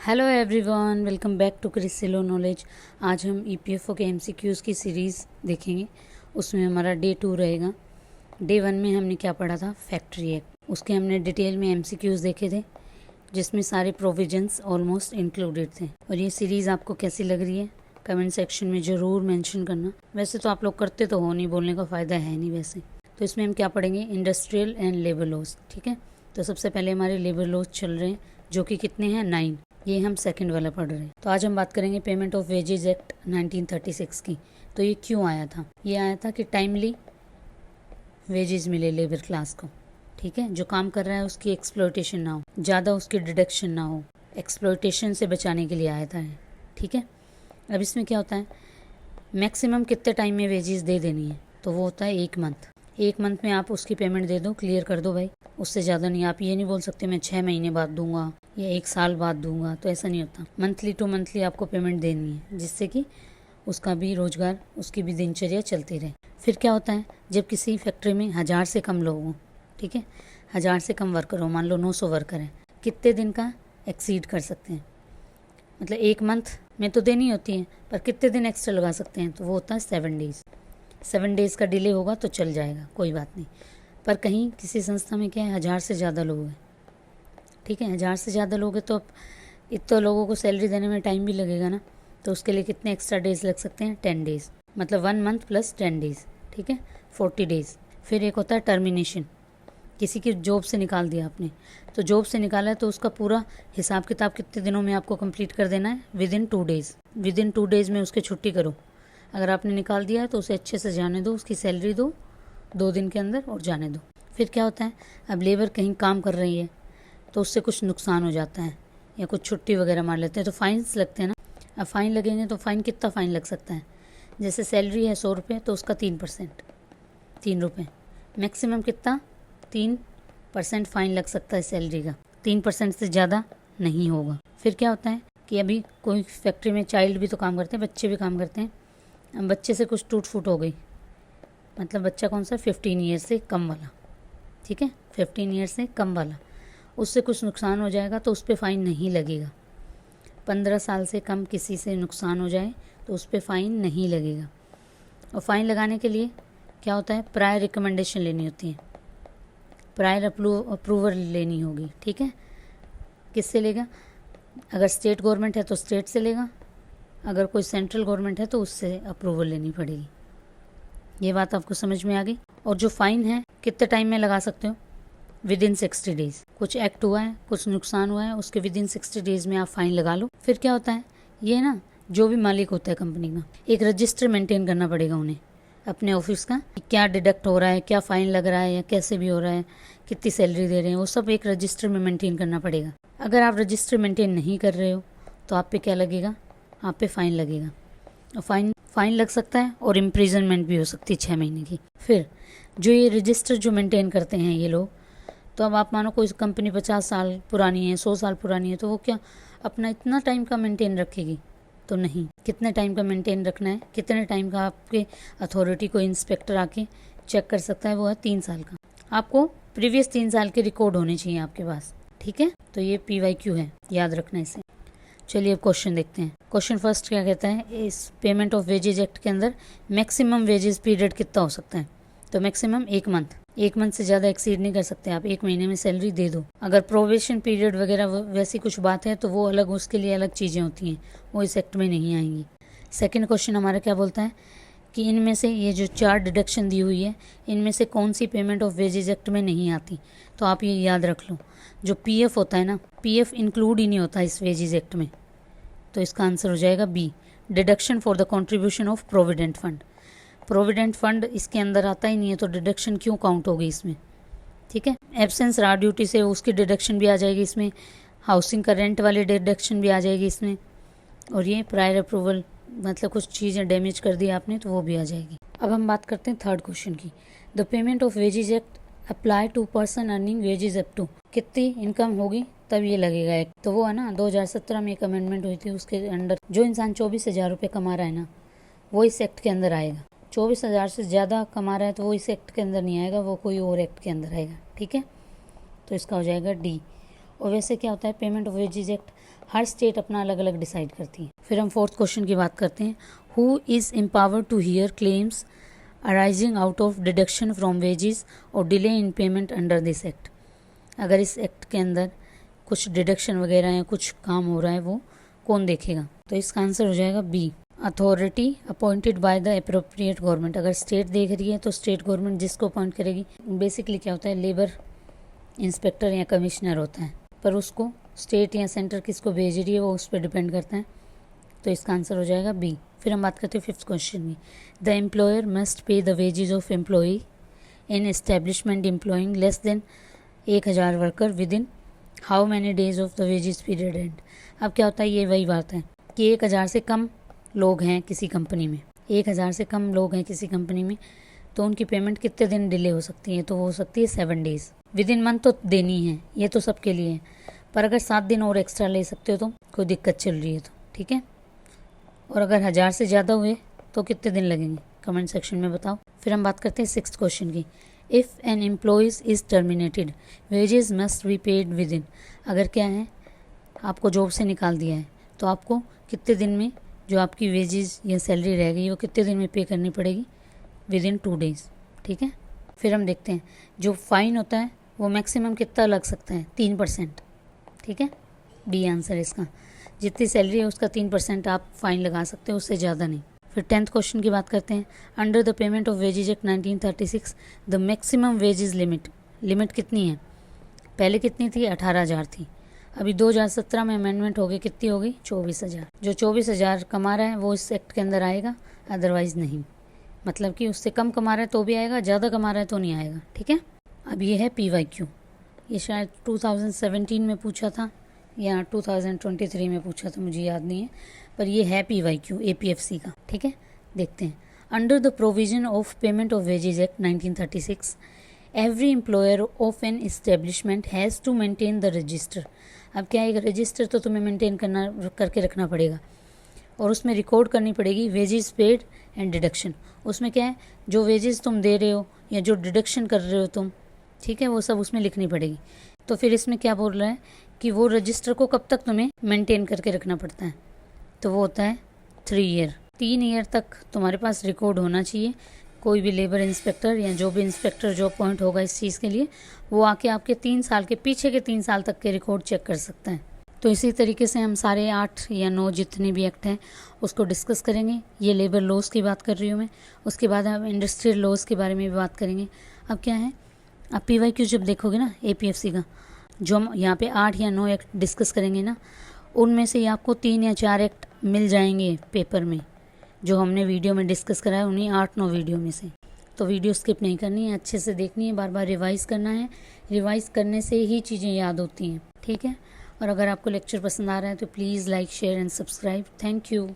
Hello everyone, welcome back to Crisilo knowledge. आज हम EPFO के एमसीक्यूज़ की सीरीज़ देखेंगे। उसमें हमारा डे 2 रहेगा। डे 1 में हमने क्या पढ़ा था? Factory act. उसके हमने डिटेल में एमसीक्यूज़ देखे थे जिसमें सारे प्रोविजंस ऑलमोस्ट इंक्लूडेड थे। और ये सीरीज़ आपको कैसी लग रही है कमेंट सेक्शन में ज़रूर मेंशन करना। वैसे तो आप लोग करते तो हो नहीं, बोलने का फ़ायदा है नहीं वैसे। तो इसमें हम क्या पढ़ेंगे? Industrial and labour laws. ठीक है, तो सबसे पहले हमारे लेबर लॉज चल रहे हैं जो कि कितने हैं? 9। ये हम सेकंड वाला पढ़ रहे हैं। तो आज हम बात करेंगे पेमेंट ऑफ वेजेज एक्ट 1936 की। तो ये क्यों आया था? ये आया था कि टाइमली वेजेस मिले लेबर क्लास को। ठीक है, जो काम कर रहा है उसकी एक्सप्लॉयटेशन ना हो, ज़्यादा उसकी डिडक्शन ना हो, एक्सप्लॉयटेशन से बचाने के लिए आया था। ठीक है, अब इसमें क्या होता है, मैक्सिमम कितने टाइम में वेजेस दे देनी है? तो वो होता है 1 मंथ। 1 मंथ में आप उसकी पेमेंट दे दो, क्लियर कर दो भाई, उससे ज़्यादा नहीं। आप ये नहीं बोल सकते मैं 6 महीने बाद दूंगा या 1 साल बाद दूंगा, तो ऐसा नहीं होता। मंथली टू मंथली आपको पेमेंट देनी है, जिससे कि उसका भी रोजगार, उसकी भी दिनचर्या चलती रहे। फिर क्या होता है, जब किसी फैक्ट्री में 1000 से कम लोग हों, ठीक है, 1000 से कम वर्कर हो, मान लो 900 वर्कर हैं, कितने दिन का एक्सीड कर सकते हैं? मतलब 1 मंथ में तो देनी होती है, पर कितने दिन एक्स्ट्रा लगा सकते हैं? तो वो होता है 7 डेज़। 7 डेज़ का डिले होगा तो चल जाएगा, कोई बात नहीं। पर कहीं किसी संस्था में क्या है, 1000 से ज़्यादा लोग हैं, ठीक है, 1000 से ज़्यादा लोग हैं, तो अब इतने लोगों को सैलरी देने में टाइम भी लगेगा ना। तो उसके लिए कितने एक्स्ट्रा डेज़ लग सकते हैं? 10 डेज़, मतलब 1 मंथ प्लस 10 डेज़, ठीक है, 40 डेज़। फिर एक होता है टर्मिनेशन। किसी की जॉब से निकाल दिया आपने, तो जॉब से निकाला है तो उसका पूरा हिसाब किताब कितने दिनों में आपको कंप्लीट कर देना है? Within 2 days. विदिन 2 डेज़ में उसकी छुट्टी करो। अगर आपने निकाल दिया है तो उसे अच्छे से जाने दो, उसकी सैलरी दो 2 दिन के अंदर और जाने दो। फिर क्या होता है, अब लेबर कहीं काम कर रही है तो उससे कुछ नुकसान हो जाता है या कुछ छुट्टी वगैरह मार लेते हैं तो फाइन्स लगते हैं ना। अब फाइन लगेंगे तो फाइन कितना फ़ाइन लग सकता है? जैसे सैलरी है 100 रुपये तो उसका 3%, 3 रुपये। मैक्सिमम कितना? 3% फ़ाइन लग सकता है सैलरी का। 3% से ज़्यादा नहीं होगा। फिर क्या होता है कि अभी कोई फैक्ट्री में चाइल्ड भी तो काम करते हैं, बच्चे भी काम करते हैं। अब बच्चे से कुछ टूट फूट हो गई, मतलब बच्चा कौन सा? 15 ईयर से कम वाला, ठीक है, 15 ईयर से कम वाला, उससे कुछ नुकसान हो जाएगा तो उस पर फ़ाइन नहीं लगेगा। 15 साल से कम किसी से नुकसान हो जाए तो उस पर फ़ाइन नहीं लगेगा। और फ़ाइन लगाने के लिए क्या होता है, प्रायर रिकमेंडेशन लेनी होती है, प्रायर अप्रूवल लेनी होगी। ठीक है, किससे लेगा? अगर स्टेट गवर्नमेंट है तो स्टेट से लेगा, अगर कोई सेंट्रल गवर्नमेंट है तो उससे अप्रूवल लेनी पड़ेगी। ये बात आपको समझ में आ गई? और जो फ़ाइन है कितने टाइम में लगा सकते हो? Within 60 days. कुछ एक्ट हुआ है, कुछ नुकसान हुआ है, उसके विदिन 60 डेज़ में आप फ़ाइन लगा लो। फिर क्या होता है, ये ना जो भी मालिक होता है कंपनी का, एक रजिस्टर मेंटेन करना पड़ेगा उन्हें अपने ऑफिस का, कि क्या डिडक्ट हो रहा है, क्या फ़ाइन लग रहा है या कैसे भी हो रहा है, कितनी सैलरी दे रहे हैं, वो सब एक रजिस्टर में मेंटेन करना पड़ेगा। अगर आप रजिस्टर मेंटेन नहीं कर रहे हो तो आप पे क्या लगेगा? आप पे फ़ाइन लगेगा। और फ़ाइन लग सकता है और इम्प्रिजनमेंट भी हो सकती है 6 महीने की। फिर जो ये रजिस्टर जो मेंटेन करते हैं ये लोग, तो अब आप मानो कोई कंपनी 50 साल पुरानी है, 100 साल पुरानी है, तो वो क्या अपना इतना टाइम का मेंटेन रखेगी? तो नहीं। कितने टाइम का मेंटेन रखना है? कितने टाइम का आपके अथॉरिटी को इंस्पेक्टर आके चेक कर सकता है? वो है 3 साल का। आपको प्रीवियस 3 साल के रिकॉर्ड होने चाहिए आपके पास, ठीक है। तो ये PYQ है, याद रखना इसे। चलिए अब क्वेश्चन देखते हैं। क्वेश्चन फर्स्ट क्या कहता है, इस पेमेंट ऑफ वेजेज एक्ट के अंदर मैक्सिमम वेजेस पीरियड कितना हो सकता है? तो मैक्सिमम 1 मंथ। 1 मंथ से ज़्यादा एक्सीड नहीं कर सकते आप। 1 महीने में सैलरी दे दो। अगर प्रोबेशन पीरियड वगैरह वैसी कुछ बात है तो वो अलग, उसके लिए अलग चीज़ें होती हैं, वो इस एक्ट में नहीं आएंगी। सेकंड क्वेश्चन हमारा क्या बोलता है कि इनमें से ये जो 4 डिडक्शन दी हुई है, इनमें से कौन सी पेमेंट ऑफ वेजेज एक्ट में नहीं आती? तो आप ये याद रख लो, जो PF होता है ना, PF इंक्लूड ही नहीं होता इस वेजेज एक्ट में। तो इसका आंसर हो जाएगा B, deduction for the contribution of provident fund. Provident fund इसके अंदर आता ही नहीं है तो डिडक्शन क्यों काउंट होगी इसमें? ठीक है, एब्सेंस राह ड्यूटी से उसकी डिडक्शन भी आ जाएगी इसमें, हाउसिंग का रेंट वाली डिडक्शन भी आ जाएगी इसमें, और ये प्रायर अप्रूवल, मतलब कुछ चीज़ें डैमेज कर दी आपने तो वो भी आ जाएगी। अब हम बात करते हैं थर्ड क्वेश्चन की। The payment of wages act apply to person earning wages up to, कितनी इनकम होगी तब ये लगेगा एक्ट? तो वो है ना 2017 में एक अमेंडमेंट हुई थी, उसके अंडर जो इंसान 24,000 रुपये कमा रहा है ना, वो इस एक्ट के अंदर आएगा। 24,000 से ज़्यादा कमा रहा है तो वो इस एक्ट के अंदर नहीं आएगा, वो कोई और एक्ट के अंदर आएगा। ठीक है, तो इसका हो जाएगा D। और वैसे क्या होता है, पेमेंट ऑफ वेजेज एक्ट हर स्टेट अपना अलग अलग डिसाइड करती है। फिर हम फोर्थ क्वेश्चन की बात करते हैं। Who is empowered to hear claims arising out of deduction from wages और delay in payment under this act. अगर इस एक्ट के अंदर कुछ डिडक्शन वगैरह या कुछ काम हो रहा है वो कौन देखेगा? तो इसका आंसर हो जाएगा B, authority appointed by the appropriate government. अगर स्टेट देख रही है तो स्टेट गवर्नमेंट जिसको अपॉइंट करेगी, बेसिकली क्या होता है, लेबर इंस्पेक्टर या कमिश्नर होता है, पर उसको स्टेट या सेंटर किसको भेज रही है वो उस पर डिपेंड करता है। तो इसका आंसर हो जाएगा बी। फिर हम बात करते हैं फिफ्थ क्वेश्चन की। The employer must pay the wages of employee in establishment employing less than 1000 worker within how many days of the wages period end. अब क्या होता है, ये वही बात है कि 1000 से कम लोग हैं किसी कंपनी में, 1000 से कम लोग हैं किसी कंपनी में, तो उनकी पेमेंट कितने दिन डिले हो सकती है? तो वो हो सकती है 7 डेज़। विद इन मंथ तो देनी है, ये तो सबके लिए है, पर अगर 7 दिन और एक्स्ट्रा ले सकते हो तो कोई दिक्कत चल रही है तो ठीक है। और अगर 1000 से ज़्यादा हुए तो कितने दिन लगेंगे? कमेंट सेक्शन में बताओ। फिर हम बात करते हैं सिक्स्थ क्वेश्चन की। If an employee is terminated wages must be paid within. अगर क्या है, आपको जॉब से निकाल दिया है तो आपको कितने दिन में जो आपकी वेजेस या सैलरी रह गई वो कितने दिन में पे करनी पड़ेगी? विद इन 2 डेज़, ठीक है। फिर हम देखते हैं जो फ़ाइन होता है वो मैक्सिमम कितना लग सकता है? 3%, ठीक है। बी आंसर इसका, जितनी सैलरी है उसका 3% आप फाइन लगा सकते हो, उससे ज़्यादा नहीं। फिर 10th क्वेश्चन की बात करते हैं। Under the payment of wages act 1936 the maximum wages limit कितनी है? पहले कितनी थी? 18,000 थी। अभी 2017 में अमेंडमेंट हो गई, कितनी हो गई? 24,000। जो 24,000 कमा रहा है वो इस एक्ट के अंदर आएगा, अदरवाइज़ नहीं। मतलब कि उससे कम कमा रहा है तो भी आएगा, ज़्यादा कमा रहा है तो नहीं आएगा, ठीक है। अब ये है PYQ, ये शायद 2017 में पूछा था या 2023 में पूछा था, मुझे याद नहीं है, पर ये है PYQ APFC का, ठीक है। देखते हैं। Under the provision of payment of wages act 1936 every employer of an establishment has to maintain the register. अब क्या है, एक रजिस्टर तो तुम्हें मेंटेन करके रखना पड़ेगा और उसमें रिकॉर्ड करनी पड़ेगी वेजेस पेड एंड डिडक्शन। उसमें क्या है, जो वेजेस तुम दे रहे हो या जो डिडक्शन कर रहे हो तुम, ठीक है, वो सब उसमें लिखनी पड़ेगी। तो फिर इसमें क्या बोल रहा है कि वो रजिस्टर को कब तक तुम्हें मेंटेन करके रखना पड़ता है? तो वो होता है 3 ईयर। 3 ईयर तक तुम्हारे पास रिकॉर्ड होना चाहिए। कोई भी लेबर इंस्पेक्टर या जो भी इंस्पेक्टर जो अपॉइंट होगा इस चीज़ के लिए, वो आके आपके 3 साल के पीछे के 3 साल तक के रिकॉर्ड चेक कर सकता है। तो इसी तरीके से हम सारे 8 या 9 जितने भी एक्ट हैं उसको डिस्कस करेंगे। ये लेबर लॉज की बात कर रही हूँ मैं, उसके बाद हम इंडस्ट्रियल लॉज के बारे में भी बात करेंगे। अब क्या है, अब PYQ जब देखोगे ना APFC का, जो हम यहाँ पे 8 या 9 एक्ट डिस्कस करेंगे ना, उनमें से आपको 3 या 4 एक्ट मिल जाएंगे पेपर में, जो हमने वीडियो में डिस्कस करा है उन्हीं 8-9 वीडियो में से। तो वीडियो स्किप नहीं करनी है, अच्छे से देखनी है, बार बार रिवाइज़ करना है। रिवाइज़ करने से ही चीज़ें याद होती हैं, ठीक है। और अगर आपको लेक्चर पसंद आ रहा है तो please like, share and subscribe. Thank you.